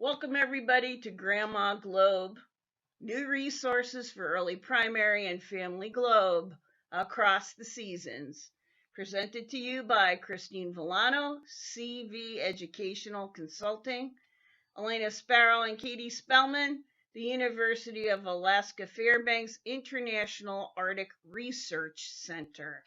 Welcome everybody to Grandma Globe, new resources for early primary and family Globe across the seasons. Presented to you by Christine Villano, CV Educational Consulting, Elena Sparrow and Katie Spellman, the University of Alaska Fairbanks International Arctic Research Center.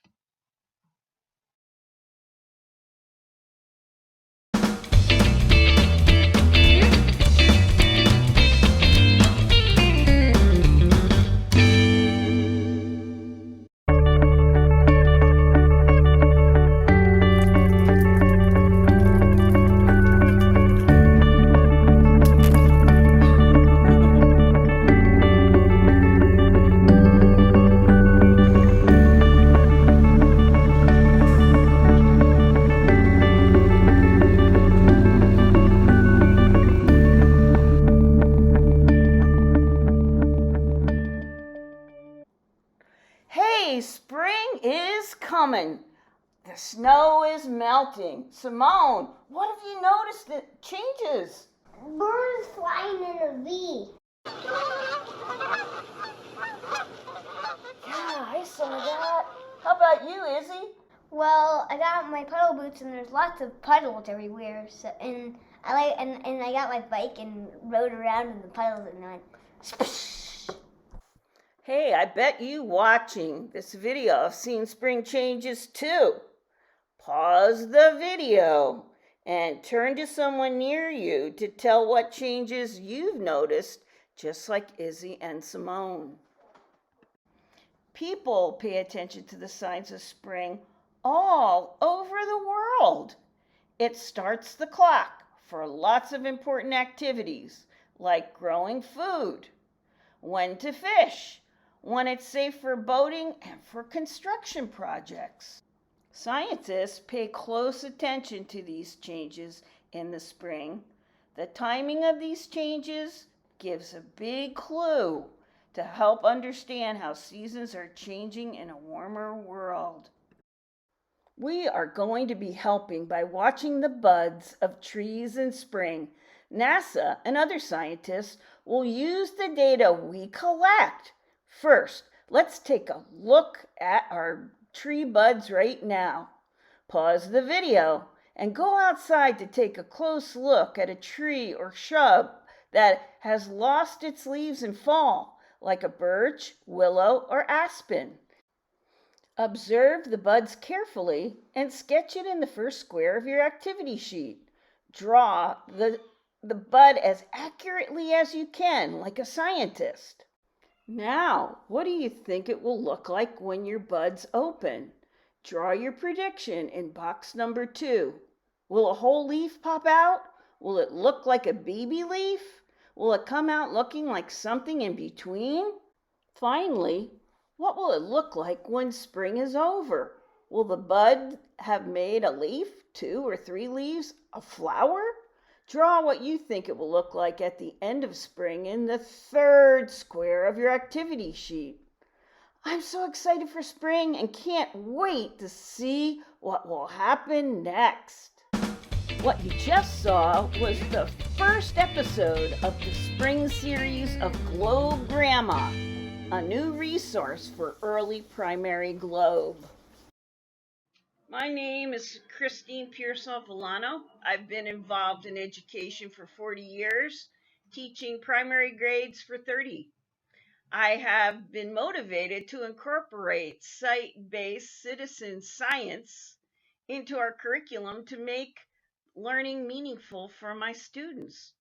Hey, spring is coming. The snow is melting. Simone, what have you noticed that changes? Birds flying in a V. Yeah, I saw that. How about you, Izzy? Well, I got my puddle boots and there's lots of puddles everywhere. So and I got my bike and rode around in the puddles and I went splash. Hey, I bet you watching this video have seen spring changes too. Pause the video and turn to someone near you to tell what changes you've noticed, just like Izzy and Simone. People pay attention to the signs of spring all over the world. It starts the clock for lots of important activities like growing food, when to fish, when it's safe for boating, and for construction projects. Scientists pay close attention to these changes in the spring. The timing of these changes gives a big clue to help understand how seasons are changing in a warmer world. We are going to be helping by watching the buds of trees in spring. NASA and other scientists will use the data we collect. First, let's take a look at our tree buds right now. Pause the video and go outside to take a close look at a tree or shrub that has lost its leaves in fall, like a birch, willow, or aspen. Observe the buds carefully and sketch it in the first square of your activity sheet. Draw the bud as accurately as you can, like a scientist. Now, what do you think it will look like when your buds open? Draw your prediction in box number 2. Will a whole leaf pop out? Will it look like a baby leaf? Will it come out looking like something in between? Finally, what will it look like when spring is over? Will the bud have made a leaf, 2 or 3 leaves, a flower? Draw what you think it will look like at the end of spring in the third square of your activity sheet. I'm so excited for spring and can't wait to see what will happen next. What you just saw was the first episode of the spring series of Globe Grandma, a new resource for early primary Globe. My name is Christine Villano. I've been involved in education for 40 years, teaching primary grades for 30. I have been motivated to incorporate site-based citizen science into our curriculum to make learning meaningful for my students.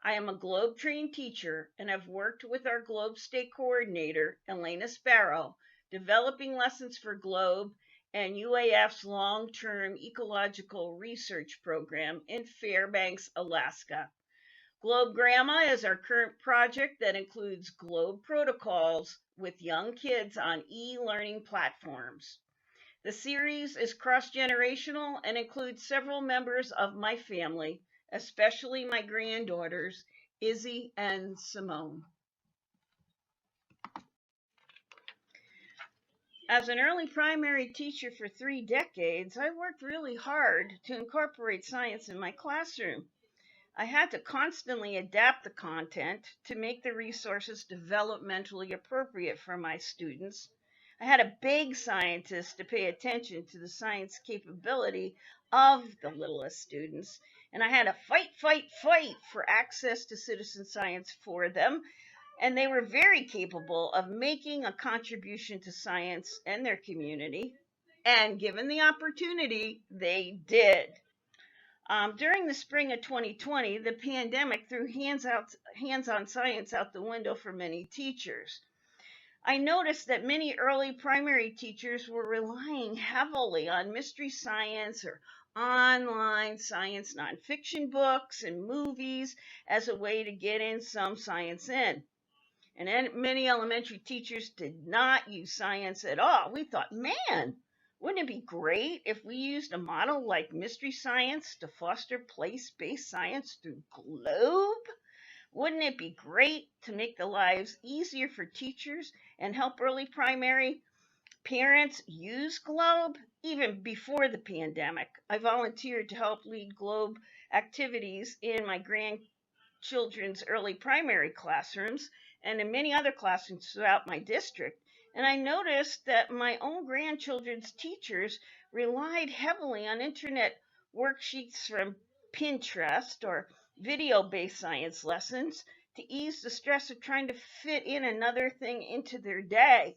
I am a Globe trained teacher and have worked with our Globe State Coordinator, Elena Sparrow, developing lessons for Globe and UAF's long-term ecological research program in Fairbanks, Alaska. Globe Grandma is our current project that includes Globe protocols with young kids on e-learning platforms. The series is cross-generational and includes several members of my family, especially my granddaughters, Izzy and Simone. As an early primary teacher for 3 decades, I worked really hard to incorporate science in my classroom. I had to constantly adapt the content to make the resources developmentally appropriate for my students. I had a big scientist to pay attention to the science capability of the littlest students, and I had to fight for access to citizen science for them. And they were very capable of making a contribution to science and their community. And given the opportunity, they did. During the spring of 2020, the pandemic threw hands-on science out the window for many teachers. I noticed that many early primary teachers were relying heavily on mystery science or online science nonfiction books and movies as a way to get in some science in. And many elementary teachers did not use science at all. We thought, man, wouldn't it be great if we used a model like Mystery Science to foster place-based science through Globe? Wouldn't it be great to make the lives easier for teachers and help early primary parents use Globe? Even before the pandemic, I volunteered to help lead Globe activities in my grandchildren's early primary classrooms and in many other classrooms throughout my district. And I noticed that my own grandchildren's teachers relied heavily on internet worksheets from Pinterest or video-based science lessons to ease the stress of trying to fit in another thing into their day.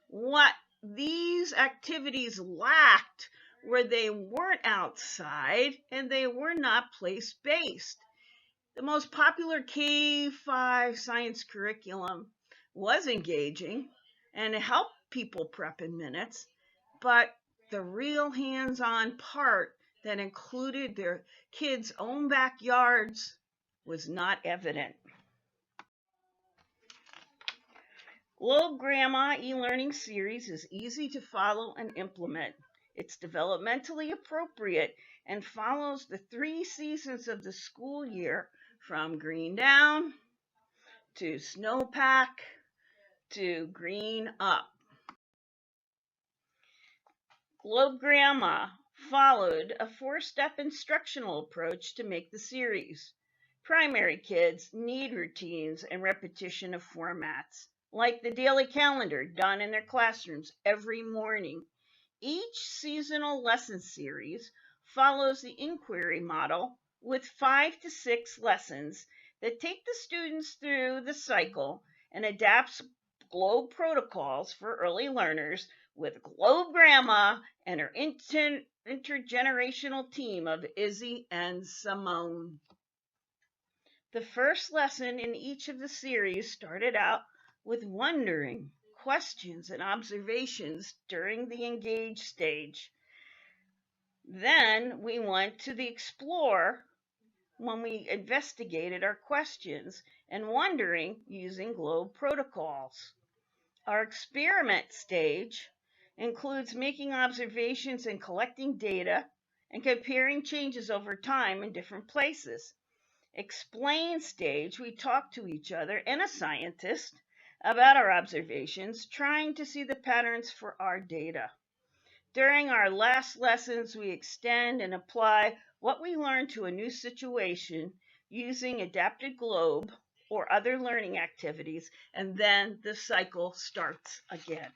What these activities lacked were they weren't outside and they were not place-based. The most popular K-5 science curriculum was engaging and it helped people prep in minutes, but the real hands-on part that included their kids' own backyards was not evident. Globe Grandma e-learning series is easy to follow and implement. It's developmentally appropriate and follows the 3 seasons of the school year from green down to snowpack to green up. Globe Grandma followed a 4-step instructional approach to make the series. Primary kids need routines and repetition of formats, like the daily calendar done in their classrooms every morning. Each seasonal lesson series follows the inquiry model with 5 to 6 lessons that take the students through the cycle and adapts Globe protocols for early learners with Globe Grandma and her intergenerational team of Izzy and Simone. The first lesson in each of the series started out with wondering, questions, and observations during the engage stage. Then we went to the explore when we investigated our questions and wondering using Globe protocols. Our experiment stage includes making observations and collecting data and comparing changes over time in different places. Explain stage, we talk to each other and a scientist about our observations, trying to see the patterns for our data. During our last lessons, we extend and apply what we learned to a new situation using adapted Globe or other learning activities, and then the cycle starts again.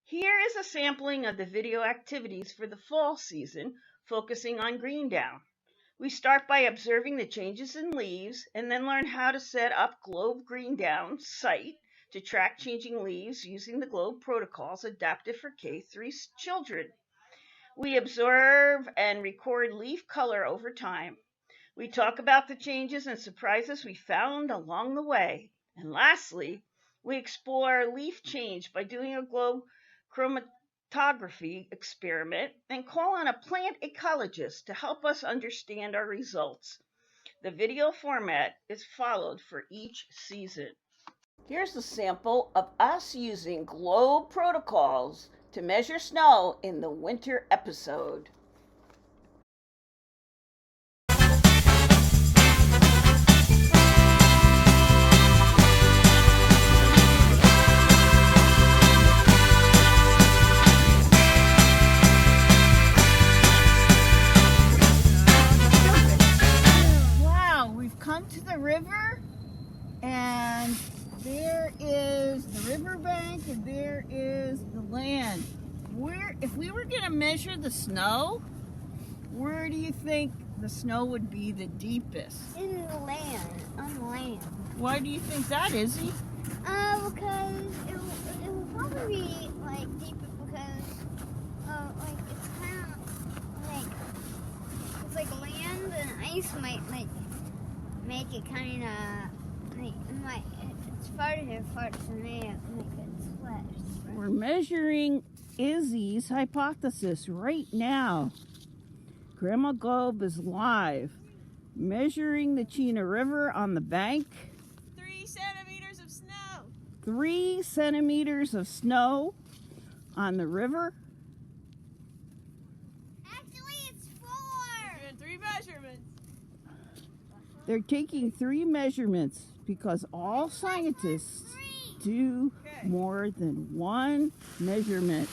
Here is a sampling of the video activities for the fall season, focusing on green down. We start by observing the changes in leaves and then learn how to set up Globe Green Down site to track changing leaves using the Globe protocols adapted for K-3 children. We observe and record leaf color over time. We talk about the changes and surprises we found along the way. And lastly, we explore leaf change by doing a Globe chromatography experiment and call on a plant ecologist to help us understand our results. The video format is followed for each season. Here's a sample of us using Globe protocols to measure snow in the winter episode. the river, and there is the riverbank, and there is the land. If we were going to measure the snow, where do you think the snow would be the deepest? In the land, on the land. Why do you think that, Izzy? Because it will probably be like deeper because like it's kind of like it's like land and ice might like make it kind of like it's farther than they make it sweat. We're measuring Izzy's hypothesis right now. Grandma Globe is live, measuring the Chena River on the bank. 3 centimeters of snow. 3 centimeters of snow on the river. Actually, it's 4. We're doing 3 measurements. They're taking 3 measurements because all scientists do more than 1 measurement.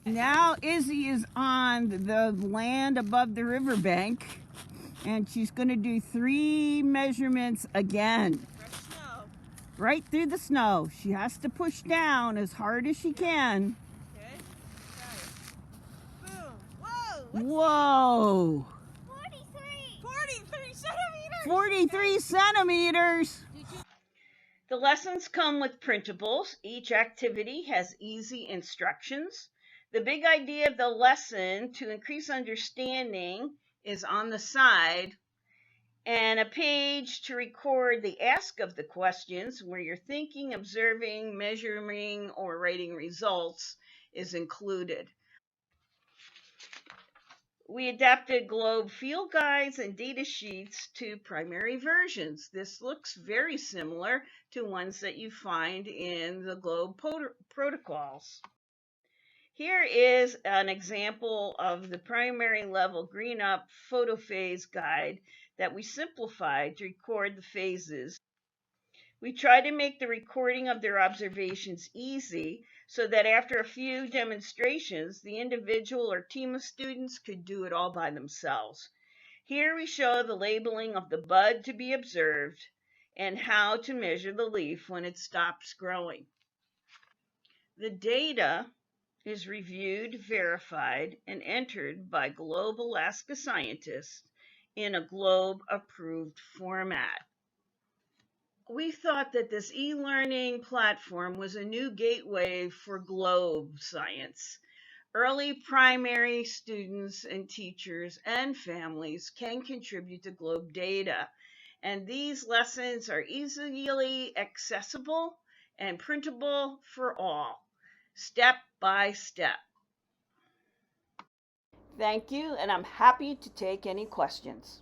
Now Izzy is on the land above the riverbank, and she's going to do 3 measurements again. Fresh snow. Right through the snow. She has to push down as hard as she can. Okay. Got it. Boom. Whoa. Whoa! 43. 43 centimeters. 43 centimeters! The lessons come with printables. Each activity has easy instructions. The big idea of the lesson to increase understanding is on the side, and a page to record the ask of the questions where you're thinking, observing, measuring, or writing results is included. We adapted Globe field guides and data sheets to primary versions. This looks very similar to ones that you find in the Globe protocols. Here is an example of the primary level green up photo phase guide that we simplified to record the phases. We tried to make the recording of their observations easy so that after a few demonstrations, the individual or team of students could do it all by themselves. Here we show the labeling of the bud to be observed and how to measure the leaf when it stops growing. The data is reviewed, verified, and entered by Globe Alaska scientists in a Globe approved format. We thought that this e-learning platform was a new gateway for Globe science. Early primary students and teachers and families can contribute to Globe data, and these lessons are easily accessible and printable for all, step by step. Thank you, and I'm happy to take any questions.